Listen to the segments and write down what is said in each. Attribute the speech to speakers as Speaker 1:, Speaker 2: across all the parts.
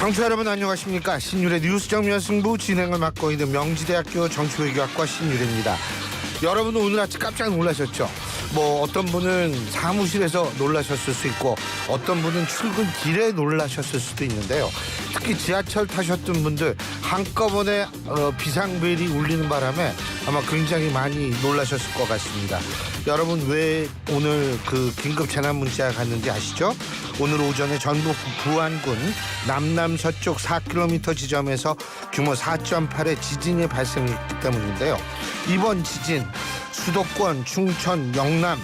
Speaker 1: 청취자 여러분 안녕하십니까. 신율의 뉴스 정면 승부 진행을 맡고 있는 명지대학교 정치외교학과 신율입니다. 여러분은 오늘 아침 깜짝 놀라셨죠? 뭐 어떤 분은 사무실에서 놀라셨을 수 있고 어떤 분은 출근길에 놀라셨을 수도 있는데요. 특히 지하철 타셨던 분들 한꺼번에 비상벨이 울리는 바람에 아마 굉장히 많이 놀라셨을 것 같습니다. 여러분 왜 오늘 그 긴급 재난 문자가 갔는지 아시죠? 오늘 오전에 전북 부안군 남남 서쪽 4km 지점에서 규모 4.8의 지진이 발생했기 때문인데요. 이번 지진 수도권, 충청, 영남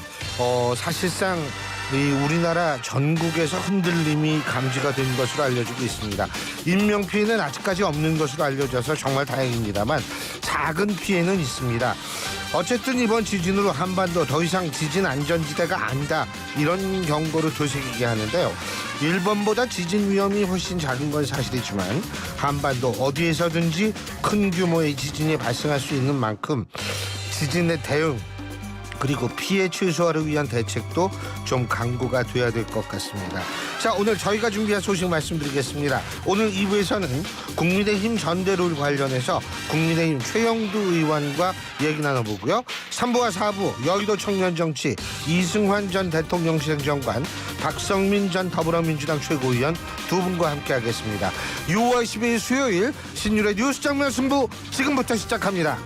Speaker 1: 사실상 우리나라 전국에서 흔들림이 감지가 된 것으로 알려지고 있습니다. 인명피해는 아직까지 없는 것으로 알려져서 정말 다행입니다만 작은 피해는 있습니다. 어쨌든 이번 지진으로 한반도 더 이상 지진 안전지대가 아니다 이런 경고를 되새기게 하는데요. 일본보다 지진 위험이 훨씬 작은 건 사실이지만 한반도 어디에서든지 큰 규모의 지진이 발생할 수 있는 만큼 지진의 대응 그리고 피해 최소화를 위한 대책도 좀 강구가 돼야 될 것 같습니다. 자, 오늘 저희가 준비한 소식 말씀드리겠습니다. 오늘 2부에서는 국민의힘 전대를 관련해서 국민의힘 최영두 의원과 얘기 나눠보고요. 3부와 4부 여의도 청년정치 이승환 전 대통령실 행정관 박성민 전 더불어민주당 최고위원 두 분과 함께하겠습니다. 6월 12일 수요일 신율의 뉴스 정면 승부 지금부터 시작합니다.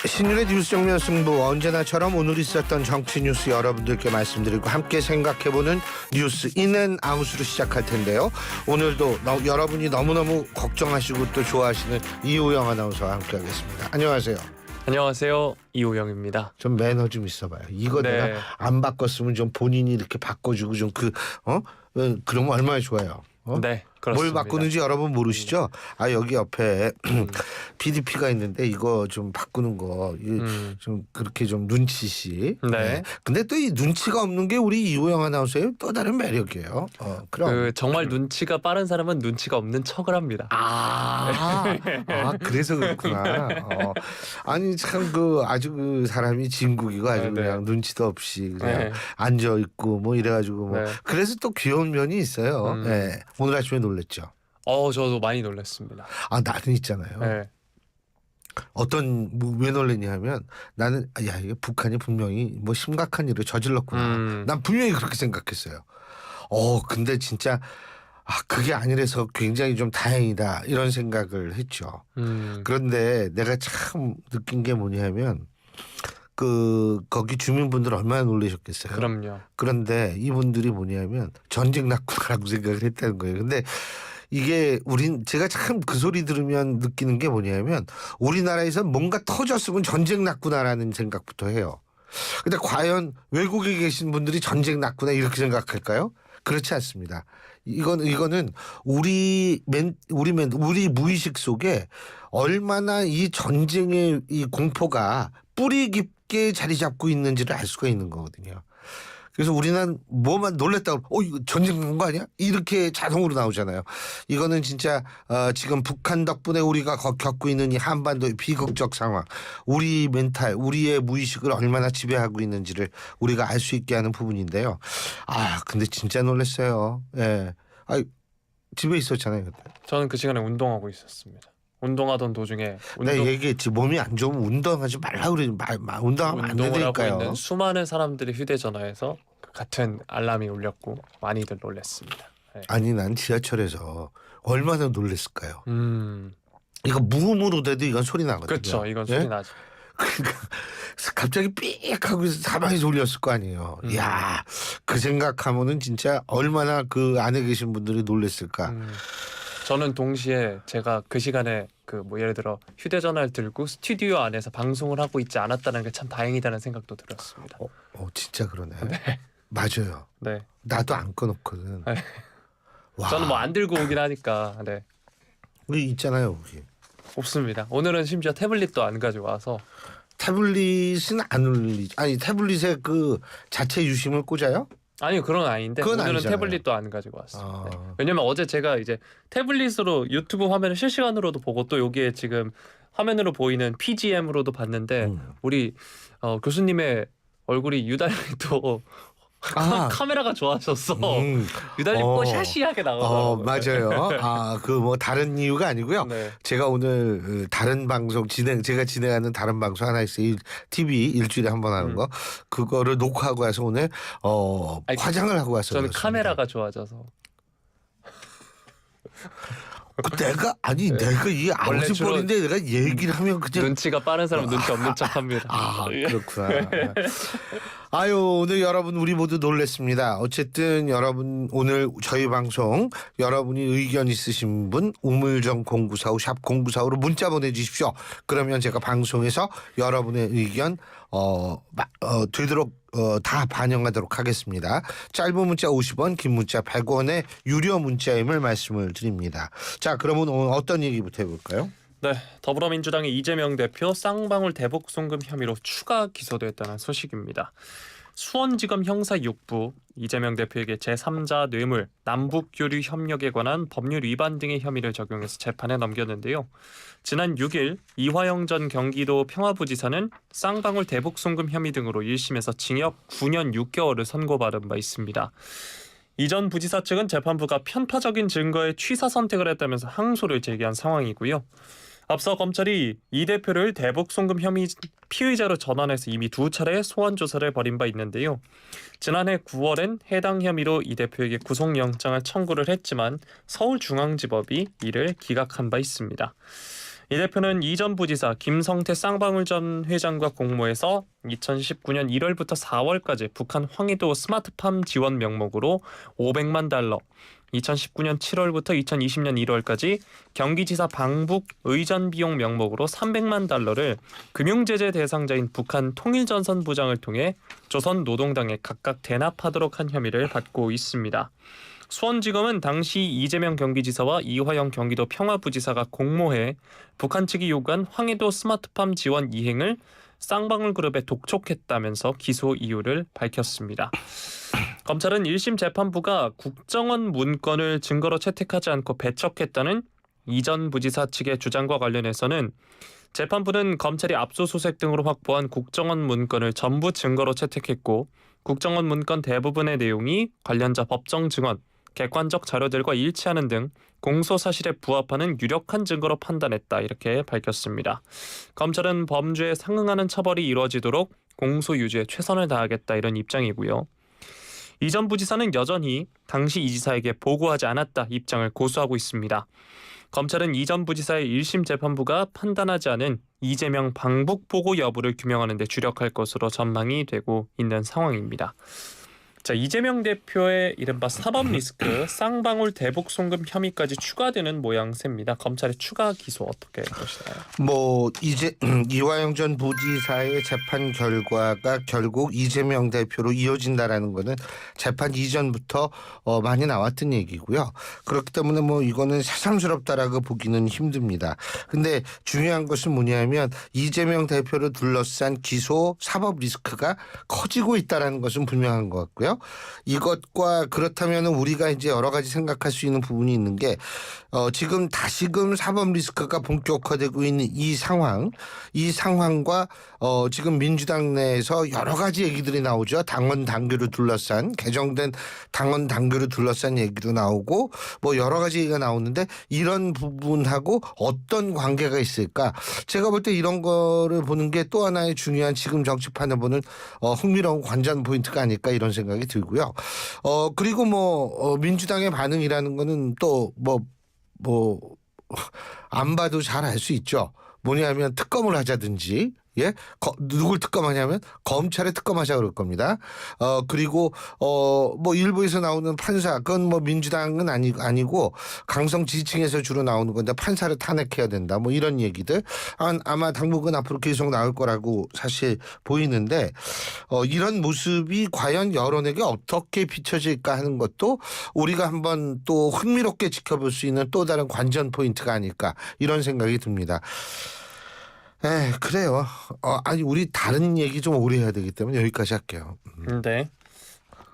Speaker 1: 신율의 뉴스 정면 승부 언제나처럼 오늘 있었던 정치 뉴스 여러분들께 말씀드리고 함께 생각해보는 뉴스 인앤아웃으로 시작할 텐데요. 오늘도 여러분이 너무너무 걱정하시고 또 좋아하시는 이호영 아나운서와 함께하겠습니다. 안녕하세요.
Speaker 2: 안녕하세요. 이호영입니다.
Speaker 1: 좀 매너 좀 있어봐요. 이거
Speaker 2: 네.
Speaker 1: 내가 안 바꿨으면 좀 본인이 이렇게 바꿔주고 좀 그러면 얼마나 좋아요.
Speaker 2: 네, 그렇습니다.
Speaker 1: 뭘 바꾸는지 여러분 모르시죠? 아 여기 옆에 PDP가 있는데 이거 좀 바꾸는 거 좀 그렇게 좀 눈치시.
Speaker 2: 네.
Speaker 1: 근데 또 이 눈치가 없는 게 우리 이호영 아나운서의 또 다른 매력이에요. 그럼.
Speaker 2: 정말 눈치가 빠른 사람은 눈치가 없는 척을 합니다.
Speaker 1: 그래서 그렇구나. 아니 참 아주 그 사람이 진국이고 아주
Speaker 2: 네.
Speaker 1: 그냥 눈치도 없이 그냥
Speaker 2: 네.
Speaker 1: 앉아 있고 뭐 이래가지고
Speaker 2: 네.
Speaker 1: 그래서 또 귀여운 면이 있어요. 네. 오늘 아침에 놀랬죠.
Speaker 2: 저도 많이 놀랐습니다.
Speaker 1: 나는 있잖아요.
Speaker 2: 네.
Speaker 1: 왜 놀랬냐 하면 나는 이게 북한이 분명히 뭐 심각한 일을 저질렀구나. 난 분명히 그렇게 생각했어요. 근데 진짜 그게 아니라서 굉장히 좀 다행이다 이런 생각을 했죠. 그런데 내가 참 느낀 게 뭐냐면 거기 주민분들 얼마나 놀라셨겠어요.
Speaker 2: 그럼요.
Speaker 1: 그런데 이분들이 뭐냐면 전쟁 났구나라고 생각을 했다는 거예요. 근데 이게 제가 참 그 소리 들으면 느끼는 게 뭐냐면 우리나라에서 뭔가 터졌으면 전쟁 났구나라는 생각부터 해요. 근데 과연 외국에 계신 분들이 전쟁 났구나 이렇게 생각할까요? 그렇지 않습니다. 이거는 우리 무의식 속에 얼마나 이 전쟁의 이 공포가 뿌리 깊게 자리 잡고 있는지를 알 수가 있는 거거든요. 그래서 우리는 뭐만 놀랬다고 이거 전쟁 난 거 아니야? 이렇게 자동으로 나오잖아요. 이거는 진짜 지금 북한 덕분에 우리가 겪고 있는 이 한반도의 비극적 상황, 우리 멘탈, 우리의 무의식을 얼마나 지배하고 있는지를 우리가 알 수 있게 하는 부분인데요. 근데 진짜 놀랐어요. 예. 집에 있었잖아요. 그때.
Speaker 2: 저는 그 시간에 운동하고 있었습니다. 운동하던 도중에
Speaker 1: 내가 얘기했지. 몸이 안 좋으면 운동하지 말라고 그러지. 운동하면 안
Speaker 2: 운동을 하고
Speaker 1: 된다니까요.
Speaker 2: 있는 수많은 사람들이 휴대전화에서 같은 알람이 울렸고 많이들 놀랐습니다. 네.
Speaker 1: 아니 난 지하철에서 얼마나 놀랬을까요?
Speaker 2: 음.
Speaker 1: 이거 무음으로 돼도 이건 소리 나거든요.
Speaker 2: 그렇죠. 이건 소리 나죠.
Speaker 1: 그러니까 갑자기 삑 하고 사방에서 울렸을 거 아니에요. 이야, 그 생각하면은 진짜 얼마나 그 안에 계신 분들이 놀랬을까.
Speaker 2: 저는 동시에 제가 그 시간에 예를 들어 휴대전화를 들고 스튜디오 안에서 방송을 하고 있지 않았다는 게 참 다행이다는 생각도 들었습니다.
Speaker 1: 진짜 그러네.
Speaker 2: 네.
Speaker 1: 맞아요.
Speaker 2: 네.
Speaker 1: 나도 안 꺼놓거든.
Speaker 2: 네.
Speaker 1: 와.
Speaker 2: 저는 안 들고 오긴 하니까. 네.
Speaker 1: 우리 있잖아요, 우리.
Speaker 2: 없습니다. 오늘은 심지어 태블릿도 안 가져와서
Speaker 1: 태블릿은 안 울리지. 아니 태블릿에 그 자체 유심을 꽂아요?
Speaker 2: 아니요, 그런 건 아닌데
Speaker 1: 그건
Speaker 2: 오늘은
Speaker 1: 아니잖아요.
Speaker 2: 태블릿도 안 가지고 왔어요.
Speaker 1: 아.
Speaker 2: 네. 왜냐면 어제 제가 이제 태블릿으로 유튜브 화면을 실시간으로도 보고 또 여기에 지금 화면으로 보이는 PGM으로도 봤는데 우리 교수님의 얼굴이 유달리 또
Speaker 1: 아.
Speaker 2: 카메라가 좋아졌어.
Speaker 1: 음.
Speaker 2: 유달리 뽀샤시하게 나가더라고요.
Speaker 1: 맞아요. 그 뭐 다른 이유가 아니고요.
Speaker 2: 네.
Speaker 1: 제가 오늘 다른 방송 제가 진행하는 다른 방송 하나 있어요. TV 일주일에 한 번 하는 거. 그거를 녹화하고 와서 오늘
Speaker 2: 아니,
Speaker 1: 화장을 하고 왔어요.
Speaker 2: 저는 카메라가 좋아져서.
Speaker 1: 내가 이
Speaker 2: 원래
Speaker 1: 아버지
Speaker 2: 주로
Speaker 1: 뻘인데 내가 얘기를 하면 그냥
Speaker 2: 눈치가 빠른 사람 눈치 없는 척합니다.
Speaker 1: 그렇구나. 아유, 오늘 여러분 우리 모두 놀랬습니다. 어쨌든 여러분 오늘 저희 방송 여러분이 의견 있으신 분 우물정 0945 샵 0945로 문자 보내주십시오. 그러면 제가 방송에서 여러분의 의견 되도록 다 반영하도록 하겠습니다. 짧은 문자 50원, 긴 문자 100원의 유료 문자임을 말씀을 드립니다. 자, 그러면 오늘 어떤 얘기부터 해볼까요?
Speaker 2: 네, 더불어민주당의 이재명 대표 쌍방울 대북 송금 혐의로 추가 기소됐다는 소식입니다. 수원지검 형사 6부 이재명 대표에게 제3자 뇌물, 남북교류 협력에 관한 법률 위반 등의 혐의를 적용해서 재판에 넘겼는데요. 지난 6일 이화영 전 경기도 평화부지사는 쌍방울 대북 송금 혐의 등으로 1심에서 징역 9년 6개월을 선고받은 바 있습니다. 이전 부지사 측은 재판부가 편파적인 증거에 취사 선택을 했다면서 항소를 제기한 상황이고요. 앞서 검찰이 이 대표를 대북 송금 혐의 피의자로 전환해서 이미 2차례 소환 조사를 벌인 바 있는데요. 지난해 9월엔 해당 혐의로 이 대표에게 구속영장을 청구를 했지만 서울중앙지법이 이를 기각한 바 있습니다. 이 대표는 이전 부지사 김성태 쌍방울 전 회장과 공모해서 2019년 1월부터 4월까지 북한 황해도 스마트팜 지원 명목으로 500만 달러, 2019년 7월부터 2020년 1월까지 경기지사 방북 의전 비용 명목으로 300만 달러를 금융제재 대상자인 북한 통일전선 부장을 통해 조선노동당에 각각 대납하도록 한 혐의를 받고 있습니다. 수원지검은 당시 이재명 경기지사와 이화영 경기도 평화부지사가 공모해 북한 측이 요구한 황해도 스마트팜 지원 이행을 쌍방울 그룹에 독촉했다면서 기소 이유를 밝혔습니다. 검찰은 1심 재판부가 국정원 문건을 증거로 채택하지 않고 배척했다는 이전 부지사 측의 주장과 관련해서는 재판부는 검찰이 압수수색 등으로 확보한 국정원 문건을 전부 증거로 채택했고 국정원 문건 대부분의 내용이 관련자 법정 증언, 객관적 자료들과 일치하는 등 공소 사실에 부합하는 유력한 증거로 판단했다 이렇게 밝혔습니다. 검찰은 범죄에 상응하는 처벌이 이루어지도록 공소 유지에 최선을 다하겠다 이런 입장이고요. 이전 부지사는 여전히 당시 이 지사에게 보고하지 않았다 입장을 고수하고 있습니다. 검찰은 이전 부지사의 1심 재판부가 판단하지 않은 이재명 방북 보고 여부를 규명하는 데 주력할 것으로 전망이 되고 있는 상황입니다. 자, 이재명 대표의 이른바 사법 리스크 쌍방울 대북 송금 혐의까지 추가되는 모양새입니다. 검찰의 추가 기소 어떻게 보시나요?
Speaker 1: 이제 이화영 전 부지사의 재판 결과가 결국 이재명 대표로 이어진다라는 거는 재판 이전부터 많이 나왔던 얘기고요. 그렇기 때문에 이거는 새삼스럽다라고 보기는 힘듭니다. 근데 중요한 것은 뭐냐면 이재명 대표를 둘러싼 기소 사법 리스크가 커지고 있다라는 것은 분명한 것 같고요. 이것과 그렇다면 우리가 이제 여러 가지 생각할 수 있는 부분이 있는 게 지금 다시금 사법 리스크가 본격화되고 있는 이 상황과 지금 민주당 내에서 여러 가지 얘기들이 나오죠. 당원 당규를 둘러싼 개정된 당원 당규를 둘러싼 얘기도 나오고 여러 가지 얘기가 나오는데 이런 부분하고 어떤 관계가 있을까? 제가 볼 때 이런 거를 보는 게 또 하나의 중요한 지금 정치판을 보는 흥미로운 관전 포인트가 아닐까 이런 생각이 들고요. 그리고 민주당의 반응이라는 거는 또 안 봐도 잘 알 수 있죠. 뭐냐면 특검을 하자든지 누굴 특검하냐면 검찰에 특검하자 그럴 겁니다. 그리고 일부에서 나오는 판사 그건 민주당은 아니고 강성 지지층에서 주로 나오는 건데 판사를 탄핵해야 된다. 이런 얘기들 아마 당분간 앞으로 계속 나올 거라고 사실 보이는데 이런 모습이 과연 여론에게 어떻게 비춰질까 하는 것도 우리가 한번 또 흥미롭게 지켜볼 수 있는 또 다른 관전 포인트가 아닐까 이런 생각이 듭니다. 그래요. 아니 우리 다른 얘기 좀 오래 해야 되기 때문에 여기까지 할게요.
Speaker 2: 네.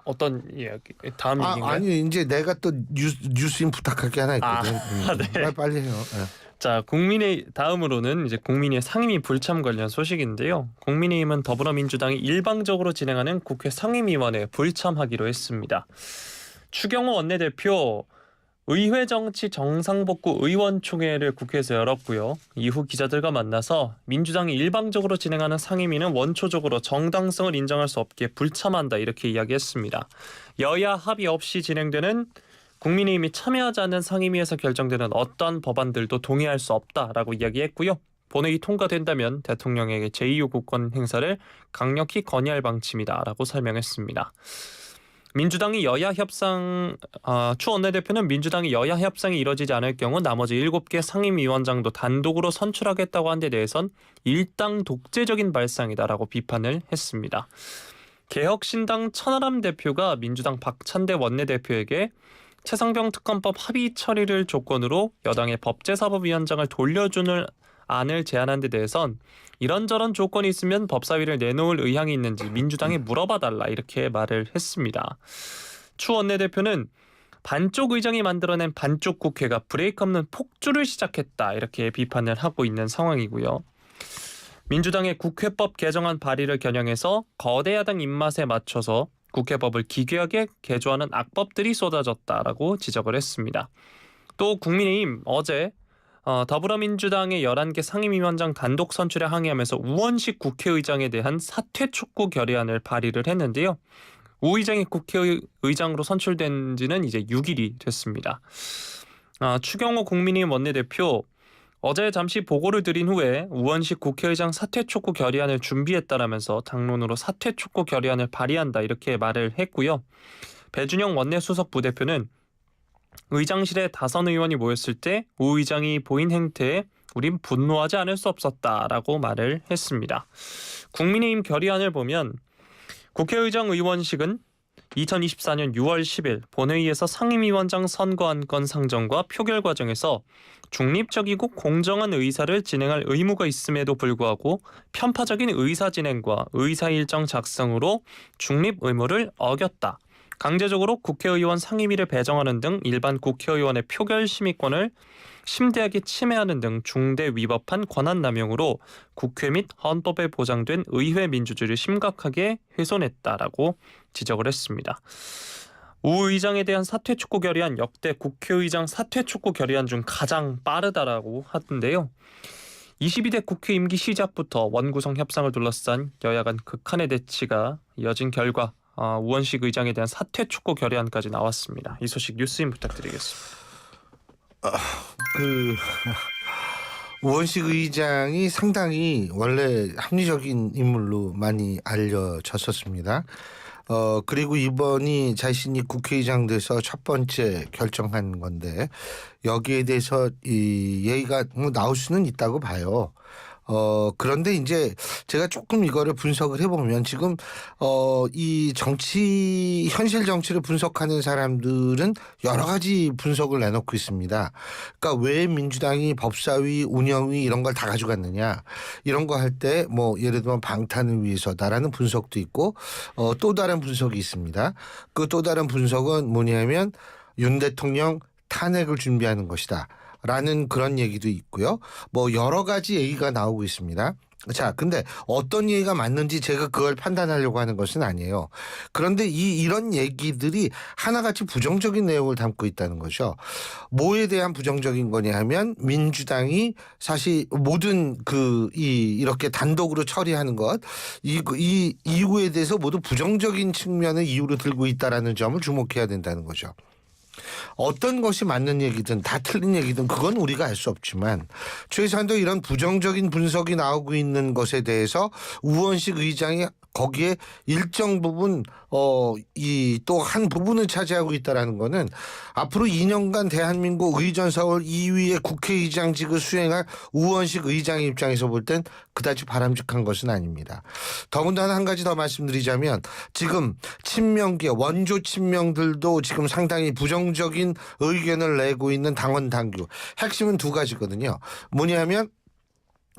Speaker 2: 어떤 이야기? 다음 얘기인가요?
Speaker 1: 아니 이제 내가 또 뉴스인 부탁할 게 하나 있거든.
Speaker 2: 네.
Speaker 1: 빨리 해요.
Speaker 2: 자, 다음으로는 이제 국민의 상임위 불참 관련 소식인데요. 국민의힘은 더불어민주당이 일방적으로 진행하는 국회 상임위원회에 불참하기로 했습니다. 추경호 원내대표 의회 정치 정상복구 의원총회를 국회에서 열었고요. 이후 기자들과 만나서 민주당이 일방적으로 진행하는 상임위는 원초적으로 정당성을 인정할 수 없게 불참한다 이렇게 이야기했습니다. 여야 합의 없이 진행되는 국민의힘이 참여하지 않는 상임위에서 결정되는 어떤 법안들도 동의할 수 없다라고 이야기했고요. 본회의 통과된다면 대통령에게 제2의 국권 행사를 강력히 건의할 방침이다라고 설명했습니다. 민주당이 추 원내대표는 민주당이 여야 협상이 이뤄지지 않을 경우 나머지 7개 상임위원장도 단독으로 선출하겠다고 한 데 대해선 일당 독재적인 발상이다라고 비판을 했습니다. 개혁신당 천하람 대표가 민주당 박찬대 원내대표에게 최상병 특검법 합의 처리를 조건으로 여당의 법제사법위원장을 돌려주는 안을 제안한 데 대해선 이런저런 조건이 있으면 법사위를 내놓을 의향이 있는지 민주당에 물어봐달라 이렇게 말을 했습니다. 추 원내대표는 반쪽 의장이 만들어낸 반쪽 국회가 브레이크 없는 폭주를 시작했다 이렇게 비판을 하고 있는 상황이고요. 민주당의 국회법 개정안 발의를 겨냥해서 거대 야당 입맛에 맞춰서 국회법을 기괴하게 개조하는 악법들이 쏟아졌다라고 지적을 했습니다. 또 국민의힘 어제 더불어민주당의 11개 상임위원장 단독 선출에 항의하면서 우원식 국회의장에 대한 사퇴 촉구 결의안을 발의를 했는데요. 우 의장이 국회의장으로 선출된 지는 이제 6일이 됐습니다. 추경호 국민의힘 원내대표 어제 잠시 보고를 드린 후에 우원식 국회의장 사퇴 촉구 결의안을 준비했다라면서 당론으로 사퇴 촉구 결의안을 발의한다 이렇게 말을 했고요. 배준영 원내수석 부대표는 의장실에 다선 의원이 모였을 때 우 의장이 보인 행태에 우린 분노하지 않을 수 없었다라고 말을 했습니다. 국민의힘 결의안을 보면 국회의장 의원식은 2024년 6월 10일 본회의에서 상임위원장 선거안건 상정과 표결 과정에서 중립적이고 공정한 의사를 진행할 의무가 있음에도 불구하고 편파적인 의사 진행과 의사 일정 작성으로 중립 의무를 어겼다. 강제적으로 국회의원 상임위를 배정하는 등 일반 국회의원의 표결 심의권을 심대하게 침해하는 등 중대 위법한 권한남용으로 국회 및 헌법에 보장된 의회 민주주의를 심각하게 훼손했다라고 지적을 했습니다. 우 의장에 대한 사퇴 촉구 결의안 역대 국회의장 사퇴 촉구 결의안 중 가장 빠르다라고 하던데요. 22대 국회 임기 시작부터 원구성 협상을 둘러싼 여야 간 극한의 대치가 이어진 결과 우원식 의장에 대한 사퇴 촉구 결의안까지 나왔습니다. 이 소식 뉴스인 부탁드리겠습니다.
Speaker 1: 우원식 의장이 상당히 원래 합리적인 인물로 많이 알려졌었습니다. 그리고 이번이 자신이 국회의장 돼서 첫 번째 결정한 건데 여기에 대해서 이 얘기가 나올 수는 있다고 봐요. 그런데 이제 제가 조금 이거를 분석을 해보면 지금 이 현실 정치를 분석하는 사람들은 여러 가지 분석을 내놓고 있습니다. 그러니까 왜 민주당이 법사위, 운영위 이런 걸 다 가져갔느냐 이런 거 할 때 뭐 예를 들면 방탄을 위해서다라는 분석도 있고 또 다른 분석이 있습니다. 그 또 다른 분석은 뭐냐면 윤 대통령 탄핵을 준비하는 것이다. 라는 그런 얘기도 있고요. 뭐 여러 가지 얘기가 나오고 있습니다. 자, 근데 어떤 얘기가 맞는지 제가 그걸 판단하려고 하는 것은 아니에요. 그런데 이런 얘기들이 하나같이 부정적인 내용을 담고 있다는 거죠. 뭐에 대한 부정적인 거냐 하면 민주당이 사실 모든 이렇게 단독으로 처리하는 것, 이 이유에 대해서 모두 부정적인 측면을 이유로 들고 있다라는 점을 주목해야 된다는 거죠. 어떤 것이 맞는 얘기든 다 틀린 얘기든 그건 우리가 알 수 없지만 최소한도 이런 부정적인 분석이 나오고 있는 것에 대해서 우원식 의장이 거기에 일정 부분 이 또 한 부분을 차지하고 있다라는 거는 앞으로 2년간 대한민국 의전서울 2위의 국회의장직을 수행할 우원식 의장의 입장에서 볼 땐 그다지 바람직한 것은 아닙니다. 더군다나 한 가지 더 말씀드리자면 지금 친명계 원조 친명들도 지금 상당히 부정적인 의견을 내고 있는 당원 당규 핵심은 두 가지거든요. 뭐냐면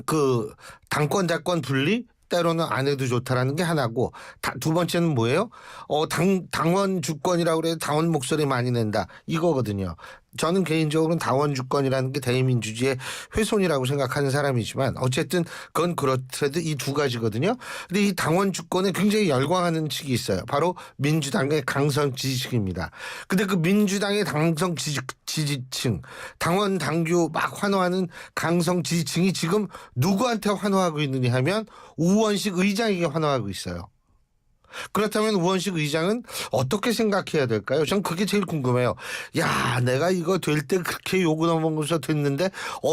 Speaker 1: 그 당권 분리 때로는 안 해도 좋다라는 게 하나고, 두 번째는 뭐예요? 당원 주권이라고 그래도 당원 목소리 많이 낸다 이거거든요. 저는 개인적으로는 당원 주권이라는 게 대의민주주의의 훼손이라고 생각하는 사람이지만 어쨌든 그건 그렇더라도 이 두 가지거든요. 근데 이 당원 주권에 굉장히 열광하는 측이 있어요. 바로 민주당의 강성 지지층입니다. 근데 그 민주당의 강성 지지층, 당원 당규 막 환호하는 강성 지지층이 지금 누구한테 환호하고 있느냐 하면 우원식 의장에게 환호하고 있어요. 그렇다면 우원식 의장은 어떻게 생각해야 될까요? 전 그게 제일 궁금해요. 야, 내가 이거 될 때 그렇게 욕을 넘어서 됐는데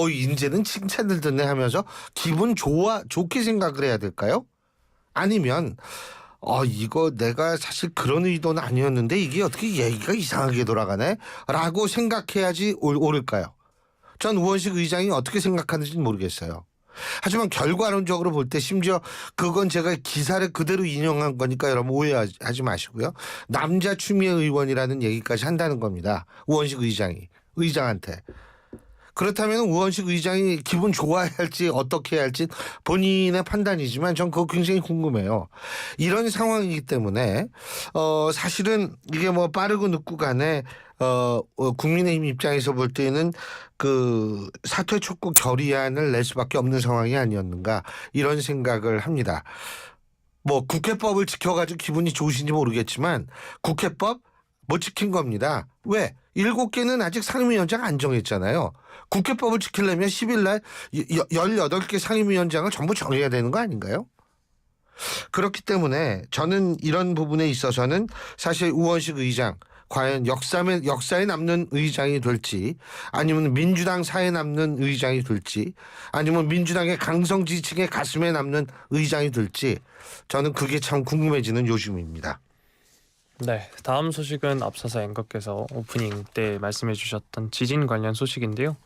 Speaker 1: 이제는 칭찬을 듣네 하면서 기분 좋게 생각을 해야 될까요? 아니면 이거 내가 사실 그런 의도는 아니었는데 이게 어떻게 얘기가 이상하게 돌아가네? 라고 생각해야지 옳을까요? 전 우원식 의장이 어떻게 생각하는지는 모르겠어요. 하지만 결과론적으로 볼 때 심지어 그건 제가 기사를 그대로 인용한 거니까 여러분 오해하지 마시고요. 남자 추미애 의원이라는 얘기까지 한다는 겁니다. 우원식 의장한테. 그렇다면 우원식 의장이 기분 좋아해야 할지 어떻게 해야 할지 본인의 판단이지만 전 그거 굉장히 궁금해요. 이런 상황이기 때문에 사실은 이게 뭐 빠르고 늦고 간에 국민의힘 입장에서 볼 때는 그 사퇴 촉구 결의안을 낼 수밖에 없는 상황이 아니었는가 이런 생각을 합니다. 뭐 국회법을 지켜가지고 기분이 좋으신지 모르겠지만 국회법 못 지킨 겁니다. 왜? 7개는 아직 상임위원장 안 정했잖아요. 국회법을 지키려면 10일 날 18개 상임위원장을 전부 정해야 되는 거 아닌가요? 그렇기 때문에 저는 이런 부분에 있어서는 사실 우원식 의장 과연 역사에 남는 의장이 될지 아니면 민주당 사에 남는 의장이 될지 아니면 민주당의 강성 지지층의 가슴에 남는 의장이 될지 저는 그게 참 궁금해지는 요즘입니다.
Speaker 2: 네, 다음 소식은 앞서서 앵커께서 오프닝 때 말씀해 주셨던 지진 관련 소식인데요.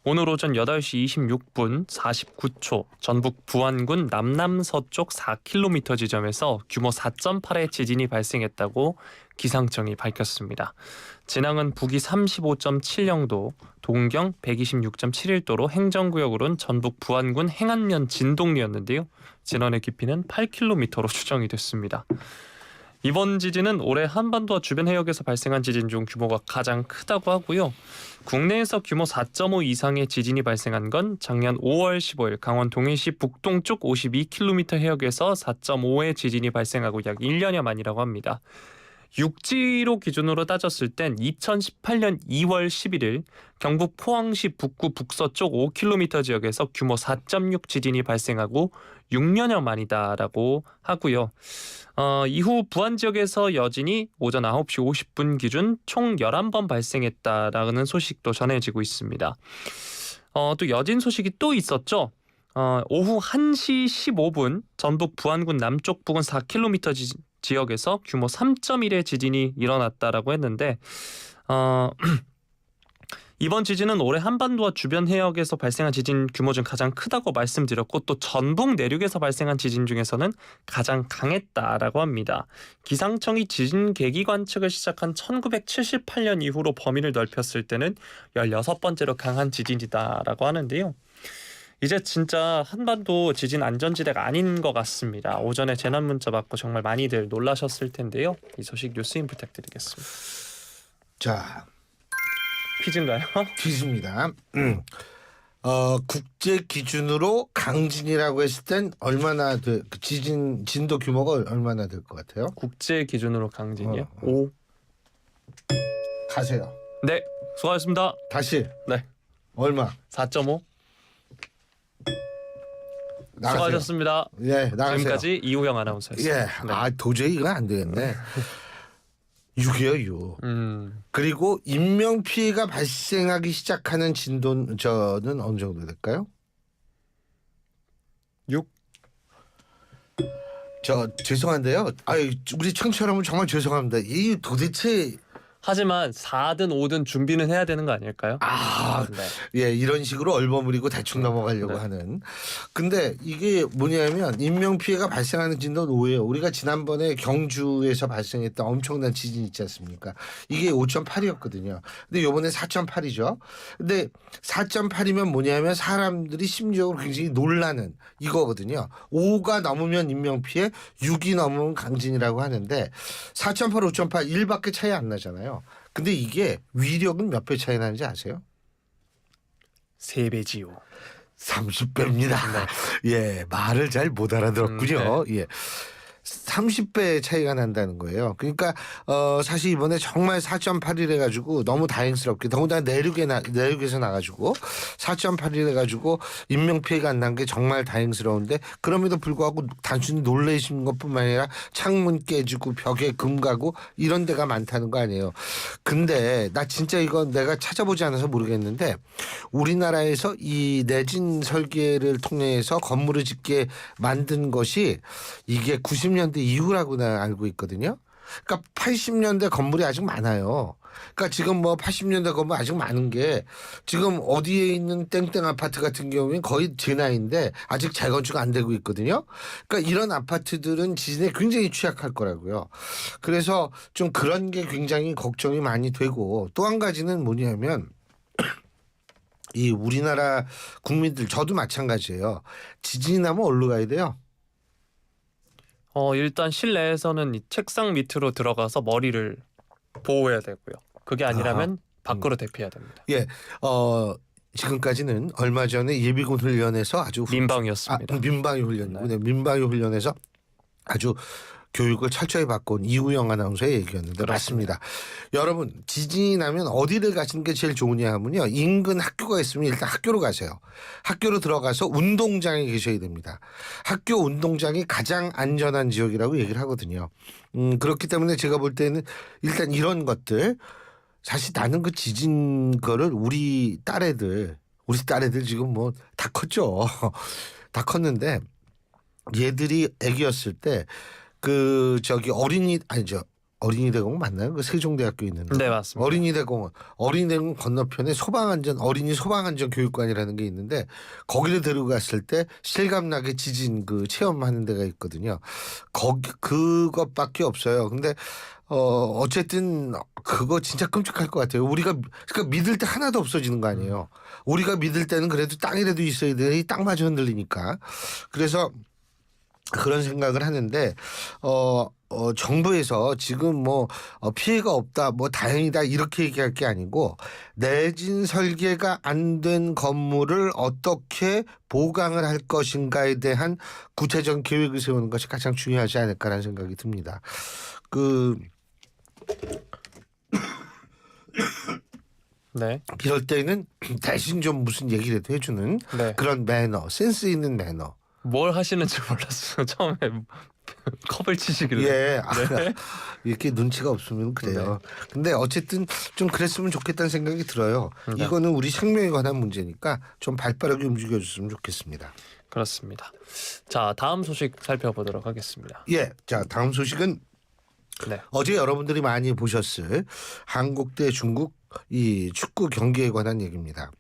Speaker 2: 오늘 오전 8시 26분 49초 전북 부안군 남남서쪽 4km 지점에서 규모 4.8의 지진이 발생했다고 기상청이 밝혔습니다. 진앙은 북위 35.7영도, 동경 126.71도로 행정구역으로는 전북 부안군 행안면 진동리였는데요. 진원의 깊이는 8km로 추정이 됐습니다. 이번 지진은 올해 한반도와 주변 해역에서 발생한 지진 중 규모가 가장 크다고 하고요. 국내에서 규모 4.5 이상의 지진이 발생한 건 작년 5월 15일 강원 동해시 북동쪽 52km 해역에서 4.5의 지진이 발생하고 약 1년여 만이라고 합니다. 육지로 기준으로 따졌을 땐 2018년 2월 11일 경북 포항시 북구 북서쪽 5km 지역에서 규모 4.6 지진이 발생하고 6년여 만이다라고 하고요. 이후 부안 지역에서 여진이 오전 9시 50분 기준 총 11번 발생했다라는 소식도 전해지고 있습니다. 또 여진 소식이 또 있었죠. 오후 1시 15분 전북 부안군 남쪽 부근 4km 지역에서 규모 3.1의 지진이 일어났다라고 했는데 이번 지진은 올해 한반도와 주변 해역에서 발생한 지진 규모 중 가장 크다고 말씀드렸고 또 전북 내륙에서 발생한 지진 중에서는 가장 강했다라고 합니다. 기상청이 지진 계기 관측을 시작한 1978년 이후로 범위를 넓혔을 때는 16번째로 강한 지진이다라고 하는데요. 이제 진짜 한반도 지진 안전지대가 아닌 것 같습니다. 오전에 재난 문자 받고 정말 많이들 놀라셨을 텐데요. 이 소식 뉴스인 부탁드리겠습니다.
Speaker 1: 자,
Speaker 2: 퀴즈인가요?
Speaker 1: 퀴즈입니다. 국제 기준으로 강진이라고 했을 땐 얼마나 그 진도 규모가 얼마나 될 것 같아요?
Speaker 2: 국제 기준으로 강진이요?
Speaker 1: 5.
Speaker 2: 5.
Speaker 1: 가세요.
Speaker 2: 네, 수고하셨습니다.
Speaker 1: 다시.
Speaker 2: 네.
Speaker 1: 얼마?
Speaker 2: 4.5.
Speaker 1: 나가세요.
Speaker 2: 수고하셨습니다.
Speaker 1: 예, 나가세요.
Speaker 2: 지금까지 이우영 아나운서였습니다.
Speaker 1: 예,
Speaker 2: 네.
Speaker 1: 도저히 이건 안 되겠네. 6이요, 6. 그리고 인명 피해가 발생하기 시작하는 진도는 어느 정도 될까요?
Speaker 2: 6.
Speaker 1: 죄송한데요. 우리 청취자 여러분 정말 죄송합니다. 이 도대체
Speaker 2: 하지만 4든 5든 준비는 해야 되는 거 아닐까요?
Speaker 1: 아,
Speaker 2: 네.
Speaker 1: 예, 이런 식으로 얼버무리고 대충 넘어가려고
Speaker 2: 네.
Speaker 1: 하는. 근데 이게 뭐냐면 인명 피해가 발생하는 진도는 5예요. 우리가 지난번에 경주에서 발생했던 엄청난 지진 있지 않습니까? 이게 5.8이었거든요. 근데 요번에 4.8이죠. 근데 4.8이면 뭐냐면 사람들이 심리적으로 굉장히 놀라는 이거거든요. 5가 넘으면 인명 피해, 6이 넘으면 강진이라고 하는데 4.8, 5.8 1밖에 차이 안 나잖아요. 근데 이게 위력은 몇 배 차이 나는지 아세요?
Speaker 2: 3배지요.
Speaker 1: 30배입니다. 예, 말을 잘 못 알아들었군요. 예. 30배 차이가 난다는 거예요. 그러니까 사실 이번에 정말 4.8일 해가지고 너무 다행스럽게 더군다나 내륙에서 나가지고 4.8일 해가지고 인명 피해가 안 난 게 정말 다행스러운데 그럼에도 불구하고 단순히 놀라신 것뿐만 아니라 창문 깨지고 벽에 금 가고 이런 데가 많다는 거 아니에요. 근데 나 진짜 이건 내가 찾아보지 않아서 모르겠는데 우리나라에서 이 내진 설계를 통해서 건물을 짓게 만든 것이 이게 90년대 이후라고 나 알고 있거든요. 그러니까 80년대 건물이 아직 많아요. 그러니까 지금 뭐 80년대 건물 아직 많은 게 지금 어디에 있는 땡땡 아파트 같은 경우에는 거의 제 나이인데 아직 재건축 안 되고 있거든요. 그러니까 이런 아파트들은 지진에 굉장히 취약할 거라고요. 그래서 좀 그런 게 굉장히 걱정이 많이 되고 또 한 가지는 뭐냐면 이 우리나라 국민들 저도 마찬가지예요. 지진이 나면 어디로 가야 돼요?
Speaker 2: 일단 실내에서는 이 책상 밑으로 들어가서 머리를 보호해야 되고요. 그게 아니라면 밖으로 대피해야 됩니다.
Speaker 1: 예, 지금까지는 얼마 전에 예비군 훈련에서 아주
Speaker 2: 민방위였습니다.
Speaker 1: 민방위 훈련이고
Speaker 2: 네.
Speaker 1: 민방위 훈련에서 아주 교육을 철저히 받고 온 이우영 아나운서의 얘기였는데
Speaker 2: 그렇습니다.
Speaker 1: 맞습니다. 여러분 지진이 나면 어디를 가시는 게 제일 좋으냐 하면요. 인근 학교가 있으면 일단 학교로 가세요. 학교로 들어가서 운동장에 계셔야 됩니다. 학교 운동장이 가장 안전한 지역이라고 얘기를 하거든요. 그렇기 때문에 제가 볼 때는 일단 이런 것들 사실 나는 그 지진 거를 우리 딸애들 지금 뭐 다 컸죠. 다 컸는데 얘들이 애기였을 때 그 저기 어린이대공원 맞나요? 그 세종대학교 있는데.
Speaker 2: 네, 맞습니다.
Speaker 1: 어린이대공원 건너편에 어린이 소방안전 교육관이라는 게 있는데 거기를 데리고 갔을 때 실감나게 지진 그 체험하는 데가 있거든요. 그것밖에 없어요. 근데 어쨌든 그거 진짜 끔찍할 것 같아요. 우리가 그러니까 믿을 때 하나도 없어지는 거 아니에요. 우리가 믿을 때는 그래도 땅이라도 있어야 돼. 이 땅마저 흔들리니까. 그래서 그런 생각을 하는데 정부에서 지금 뭐 피해가 없다 뭐 다행이다 이렇게 얘기할 게 아니고 내진 설계가 안 된 건물을 어떻게 보강을 할 것인가에 대한 구체적인 계획을 세우는 것이 가장 중요하지 않을까라는 생각이 듭니다.
Speaker 2: 네.
Speaker 1: 이럴 때는 대신 좀 무슨 얘기를 해주는
Speaker 2: 네.
Speaker 1: 그런 매너, 센스 있는 매너.
Speaker 2: 뭘 하시는지 몰랐어요. 처음에 컵을 치시길래.
Speaker 1: 예,
Speaker 2: 네.
Speaker 1: 이렇게 눈치가 없으면 그래요. 근데 어쨌든 좀 그랬으면 좋겠다는 생각이 들어요.
Speaker 2: 네.
Speaker 1: 이거는 우리 생명에 관한 문제니까 좀 발빠르게 움직여줬으면 좋겠습니다.
Speaker 2: 그렇습니다. 자, 다음 소식 살펴보도록 하겠습니다.
Speaker 1: 예, 자 다음 소식은
Speaker 2: 네.
Speaker 1: 어제 여러분들이 많이 보셨을 한국 대 중국 이 축구 경기에 관한 얘기입니다.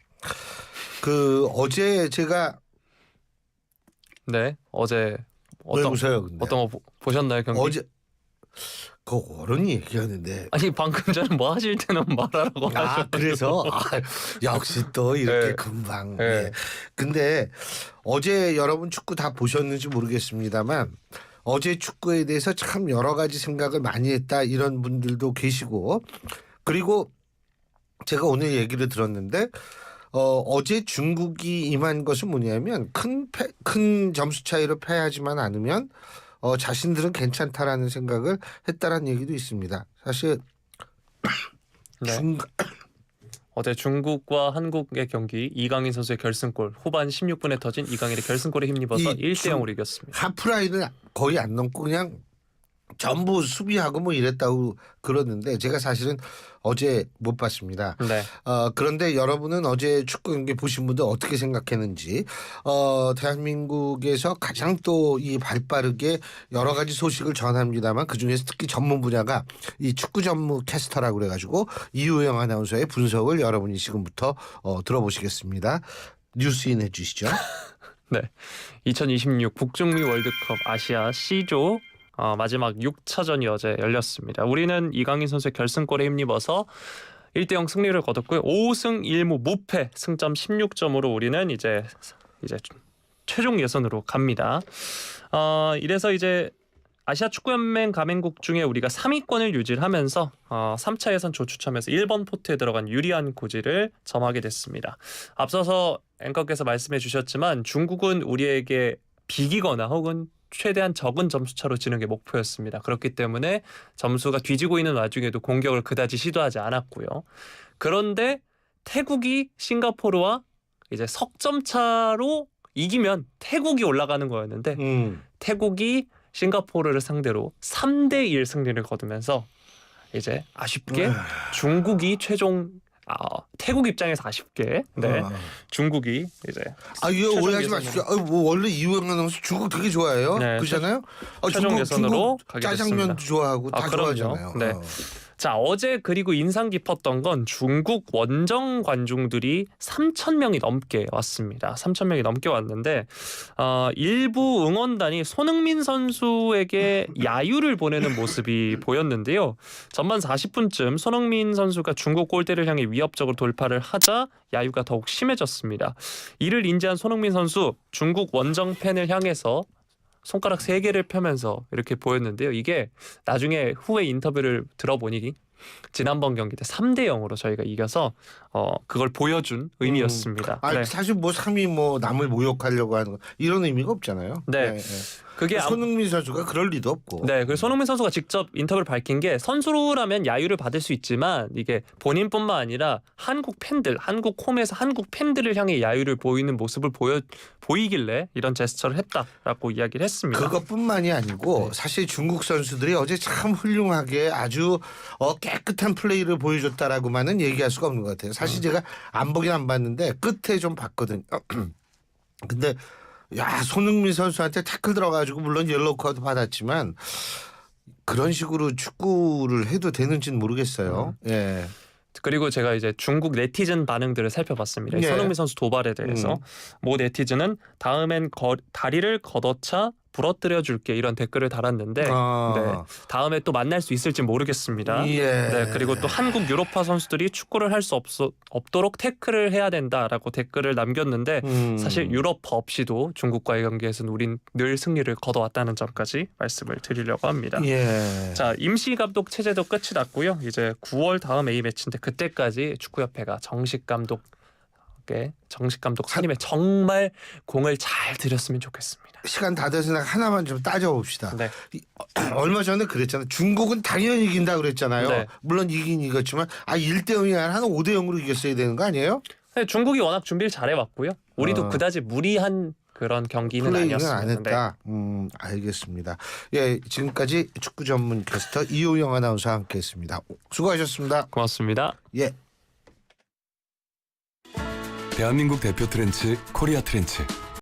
Speaker 1: 어제 제가
Speaker 2: 네. 어제
Speaker 1: 왜 웃어요? 근데
Speaker 2: 어떤 거 보셨나요, 경기?
Speaker 1: 어제 그 어른이 얘기하는데
Speaker 2: 아니 방금 전에 뭐 하실 때는 말하라고 하셨는데.
Speaker 1: 그래서 역시 또 이렇게
Speaker 2: 네.
Speaker 1: 금방.
Speaker 2: 네.
Speaker 1: 예. 근데 어제 여러분 축구 다 보셨는지 모르겠습니다만 어제 축구에 대해서 참 여러 가지 생각을 많이 했다 이런 분들도 계시고 그리고 제가 오늘 얘기를 들었는데 어제 중국이 임한 것은 뭐냐면 큰 점수 차이로 패하지만 않으면 자신들은 괜찮다라는 생각을 했다라는 얘기도 있습니다. 사실
Speaker 2: 네. 어제 중국과 한국의 경기 이강인 선수의 결승골 후반 16분에 터진 이강인의 결승골에 힘입어서 1대 0으로 이겼습니다.
Speaker 1: 하프라인을 거의 안 넘고 그냥 전부 수비하고 뭐 이랬다고 그러는데 제가 사실은 어제 못 봤습니다.
Speaker 2: 네.
Speaker 1: 그런데 여러분은 어제 축구 경기 보신 분들 어떻게 생각했는지 대한민국에서 가장 또 이 발빠르게 여러 가지 소식을 전합니다만 그중에서 특히 전문 분야가 이 축구 전문 캐스터라고 그래가지고 이우영 아나운서의 분석을 여러분이 지금부터 들어보시겠습니다. 뉴스인 해주시죠.
Speaker 2: 네. 2026 북중미 월드컵 아시아 C조 마지막 6차전이 어제 열렸습니다. 우리는 이강인 선수의 결승골에 힘입어서 1대0 승리를 거뒀고요. 5승 1무 무패 승점 16점으로 우리는 이제 최종 예선으로 갑니다. 이래서 이제 아시아 축구연맹 가맹국 중에 우리가 3위권을 유지하면서 3차 예선 조추첨에서 1번 포트에 들어간 유리한 고지를 점하게 됐습니다. 앞서서 앵커께서 말씀해 주셨지만 중국은 우리에게 비기거나 혹은 최대한 적은 점수차로 지는 게 목표였습니다. 그렇기 때문에 점수가 뒤지고 있는 와중에도 공격을 그다지 시도하지 않았고요. 그런데 태국이 싱가포르와 이제 석점 차로 이기면 태국이 올라가는 거였는데 태국이 싱가포르를 상대로 3대1 승리를 거두면서 이제 아쉽게 중국이 최종 태국 입장에서 아쉽게 중국이 이제
Speaker 1: 이거 오해하지 마십시오. 뭐 원래 이우영 아나운서 중국 되게 좋아해요.
Speaker 2: 네,
Speaker 1: 그렇잖아요.
Speaker 2: 최종 예선으로 가게
Speaker 1: 짜장면도
Speaker 2: 됐습니다.
Speaker 1: 좋아하고 다
Speaker 2: 그럼요.
Speaker 1: 좋아하잖아요.
Speaker 2: 네. 자, 어제 그리고 인상 깊었던 건 중국 원정 관중들이 3,000명이 넘게 왔습니다. 3,000명이 넘게 왔는데 일부 응원단이 손흥민 선수에게 야유를 보내는 모습이 보였는데요. 전반 40분쯤 손흥민 선수가 중국 골대를 향해 위협적으로 돌파를 하자 야유가 더욱 심해졌습니다. 이를 인지한 손흥민 선수 중국 원정 팬을 향해서 손가락 3개를 펴면서 이렇게 보였는데요. 이게 나중에 후에 인터뷰를 들어보니 지난번 경기 때 3대0으로 저희가 이겨서 그걸 보여준 의미였습니다. 네.
Speaker 1: 사실 뭐 3위 뭐 남을 모욕하려고 하는 거 이런 의미가 없잖아요.
Speaker 2: 네. 그게
Speaker 1: 손흥민 선수가 그럴 리도 없고.
Speaker 2: 네, 그래서 손흥민 선수가 직접 인터뷰를 밝힌 게 선수라면 야유를 받을 수 있지만 이게 본인뿐만 아니라 한국 팬들, 한국 홈에서 한국 팬들을 향해 야유를 보이는 모습을 보이길래 이런 제스처를 했다라고 이야기를 했습니다.
Speaker 1: 그것뿐만이 아니고 사실 중국 선수들이 어제 참 훌륭하게 아주 깨끗한 플레이를 보여줬다라고만은 얘기할 수가 없는 것 같아요. 사실 제가 안 보긴 안 봤는데 끝에 좀 봤거든요. 근데 손흥민 선수한테 태클 들어가지고 물론 옐로우 카드 받았지만 그런 식으로 축구를 해도 되는지는 모르겠어요. 예.
Speaker 2: 그리고 제가 이제 중국 네티즌 반응들을 살펴봤습니다.
Speaker 1: 예.
Speaker 2: 손흥민 선수 도발에 대해서 모 네티즌은 다음엔 다리를 걷어차 부러뜨려 줄게 이런 댓글을 달았는데 다음에 또 만날 수 있을지 모르겠습니다.
Speaker 1: 예.
Speaker 2: 네, 그리고 또 한국 유럽파 선수들이 축구를 할 수 없도록 태클을 해야 된다라고 댓글을 남겼는데 사실 유럽파 없이도 중국과의 경기에서는 우린 늘 승리를 거둬왔다는 점까지 말씀을 드리려고 합니다.
Speaker 1: 예.
Speaker 2: 자, 임시 감독 체제도 끝이 났고요. 이제 9월 다음 A 매치인데 그때까지 축구협회가 정식 감독 선임에 정말 공을 잘 들였으면 좋겠습니다.
Speaker 1: 시간 다 돼서 하나만 좀 따져봅시다.
Speaker 2: 네.
Speaker 1: 얼마 전에 그랬잖아요. 중국은 당연히 이긴다 그랬잖아요.
Speaker 2: 네.
Speaker 1: 물론 이긴 이겼지만 1대0이 아니라 한 5대0으로 이겼어야 되는 거 아니에요?
Speaker 2: 네, 중국이 워낙 준비를 잘해왔고요. 우리도 그다지 무리한 그런 경기는
Speaker 1: 플레이는
Speaker 2: 아니었습니다.
Speaker 1: 안 했다. 알겠습니다. 예, 지금까지 축구 전문 캐스터 이우영 아나운서와 함께했습니다. 수고하셨습니다.
Speaker 2: 고맙습니다.
Speaker 1: 예.
Speaker 3: 대한민국 대표 트렌치 코리아 트렌치.